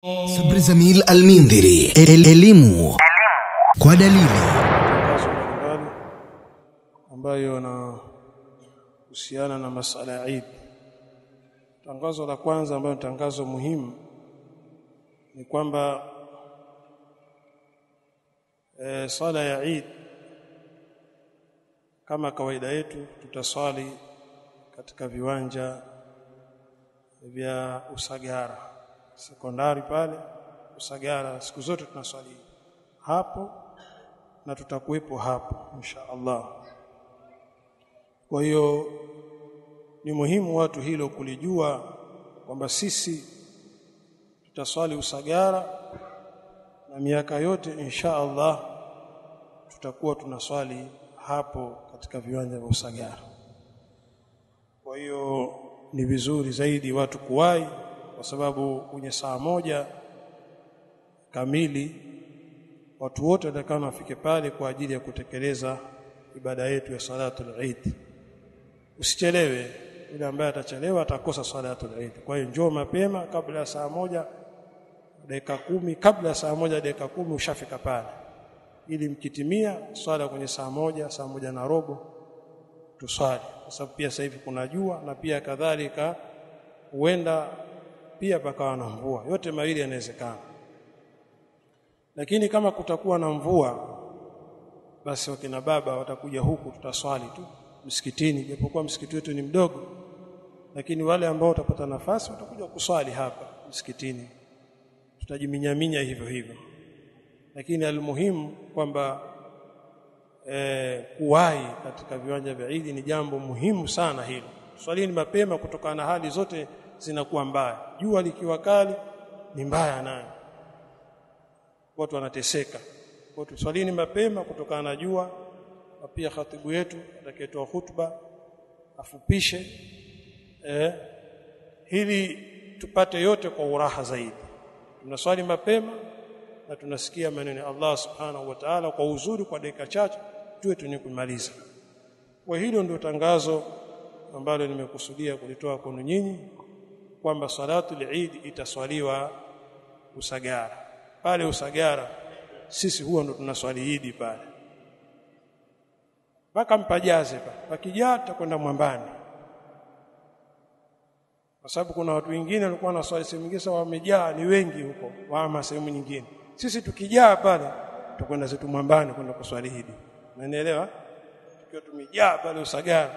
Sabri Zamil Al-Mindhiri, elimu kwa dalili ambayo yanahusiana na masala ya Eid. Tangazo la kwanza ambalo ni tangazo muhimu ni kwamba sala ya Eid kama kawaida yetu tutaswali katika viwanja vya Usagara sekondari pale Usagara. Siku zote tunaswali hapo na tutakuwepo hapo insha Allah. Kwa hiyo ni muhimu watu hilo kulijua kwamba sisi tutaswali Usagara na miaka yote insha Allah tutakuwa tunaswali hapo katika viwanja vya Usagara. Kwa hiyo ni vizuri zaidi watu kuwahi, kwa sababu kwenye saa moja kamili watu wote watakao wafike pale kwa ajili ya kutekeleza ibada yetu ya salatul Eid. Usichelewe, yule ambaye atachelewa atakosa salatul Eid. Kwa hiyo njoo mapema kabla ya saa moja dakika 10, kabla ya saa moja dakika 10 ushafika pale, ili mkitimia swala kwenye saa moja na robo tuswali, kwa sababu pia sasa hivi kuna jua na pia kadhalika huenda pia pakawa na mvua. Yote mawili yanawezekana. Lakini kama kutakuwa na mvua, basi wakina baba watakuja huku, tutaswali tu msikitini, japokuwa msikiti wetu ni mdogo, lakini wale ambao watapata nafasi watakuja kuswali hapa msikitini, tutajiminyaminya hivyo hivyo. Lakini almuhimu kwamba kuwahi katika viwanja vya Eid ni jambo muhimu sana hilo. Swalini mapema kutokana na hali zote zinakuwa mbaya. Jua likiwa kali ni mbaya nayo, watu wanateseka. Kwa hiyo swalini mapema kutokana na jua, na pia khatibu yetu atakayetoa hutuba afupishe ili tupate yote kwa uraha zaidi. Tunaswali mapema na tunasikia maneno ya Allah subhanahu wa ta'ala kwa uzuri, kwa dakika chache tuwe tunakumaliza. Kwa hilo ndio tangazo ambalo nimekusudia kulitoa kwenu nyinyi, kwamba salatul Eid itaswaliwa Usagara. Pale Usagara sisi huwa ndo tunaswali Eid pale, mpaka mpajaze pale. Pakijaa tutakwenda Mwambani, kwa sababu kuna watu wengine walikuwa na swali sehemu nyingine, wamejaa ni wengi huko wama sehemu nyingine. Sisi tukijaa pale tutakwenda zetu Mwambani kwenda kuswali Eid. Unaelewa? Tukiwa tumejaa pale Usagara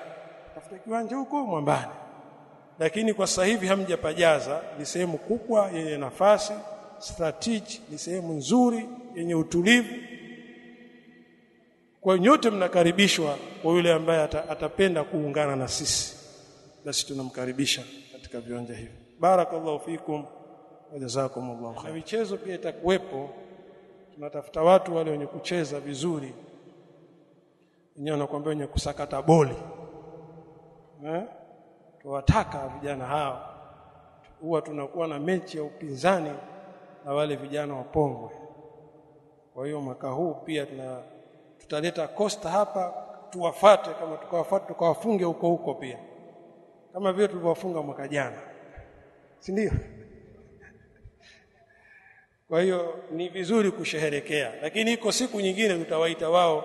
tafuta kiwanja huko Mwambani. Lakini kwa sasa hivi hamjapajaza, ni sehemu kubwa yenye nafasi strategy, ni sehemu nzuri yenye utulivu. Kwa nyote mnakaribishwa, kwa yule ambaye atapenda kuungana na sisi, basi tunamkaribisha katika viwanja hivi. Barakallahu fikum wa jazakumullahu khair. Michezo pia itakuwepo, tunatafuta watu wale wenye kucheza vizuri, wenyewe wanakuambia wenye kusakata boli. Tuwataka vijana hao. Huwa tunakuwa na mechi ya upinzani na wale vijana wa Pongwe. Kwa hiyo mwaka huu pia tutaleta Costa hapa, tuwafate, kama tukawafunge huko pia, kama vile tulivyowafunga mwaka jana, si ndio? Kwa hiyo ni vizuri kusherehekea, lakini iko siku nyingine tutawaita wao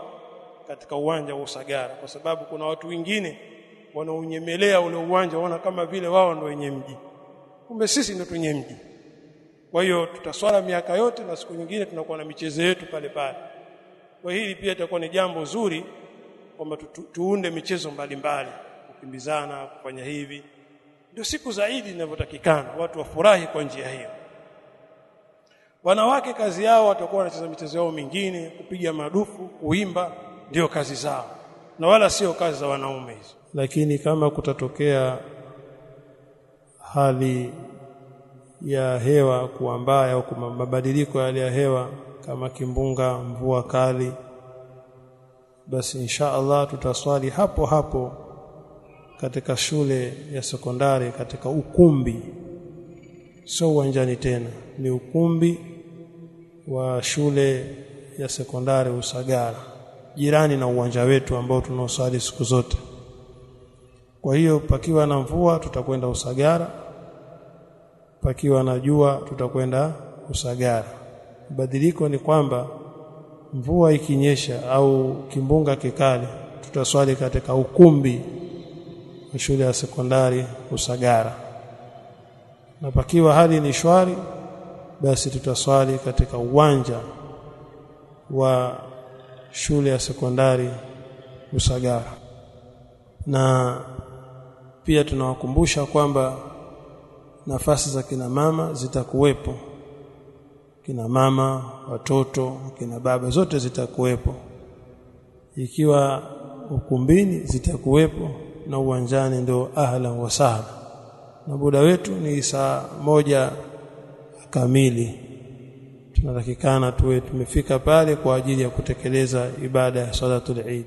katika uwanja wa Usagara, kwa sababu kuna watu wengine wanaunyemelea ule uwanja, waona kama vile wao ndio wenye mji, kumbe sisi ndio wenye mji. Kwa hiyo tutaswala miaka yote, na siku nyingine tunakuwa na michezo yetu pale pale. Kwa hili pia itakuwa ni jambo zuri kwamba tuunde michezo mbalimbali, kukimbizana, kufanya hivi. Ndio siku zaidi inavyotakikana, watu wafurahi kwa njia hiyo. Wanawake kazi yao watakuwa wanacheza michezo yao mingine, kupiga madufu, kuimba, ndio kazi zao, na wala sio kazi za wanaume hizo. Lakini kama kutatokea hali ya hewa kuwa mbaya au mabadiliko ya hali ya hewa kama kimbunga, mvua kali, basi insha Allah tutaswali hapo hapo katika shule ya sekondari, katika ukumbi, sio uwanjani tena, ni ukumbi wa shule ya sekondari Usagara, jirani na uwanja wetu ambao tunaoswali siku zote. Kwa hiyo pakiwa na mvua tutakwenda Usagara, pakiwa na jua tutakwenda Usagara. Badiliko ni kwamba mvua ikinyesha au kimbunga kikali, tutaswali katika ukumbi wa shule ya sekondari Usagara, na pakiwa hali ni shwari, basi tutaswali katika uwanja wa shule ya sekondari Usagara. Na pia tunawakumbusha kwamba nafasi za kina mama zitakuwepo. Kina mama, watoto, kina baba, zote zitakuwepo. Ikiwa ukumbini zitakuwepo, na uwanjani ndio ahlan wa sahla. Na muda wetu ni saa 1 kamili. Tunatakikana tuwe tumefika pale kwa ajili ya kutekeleza ibada ya salatul Eid.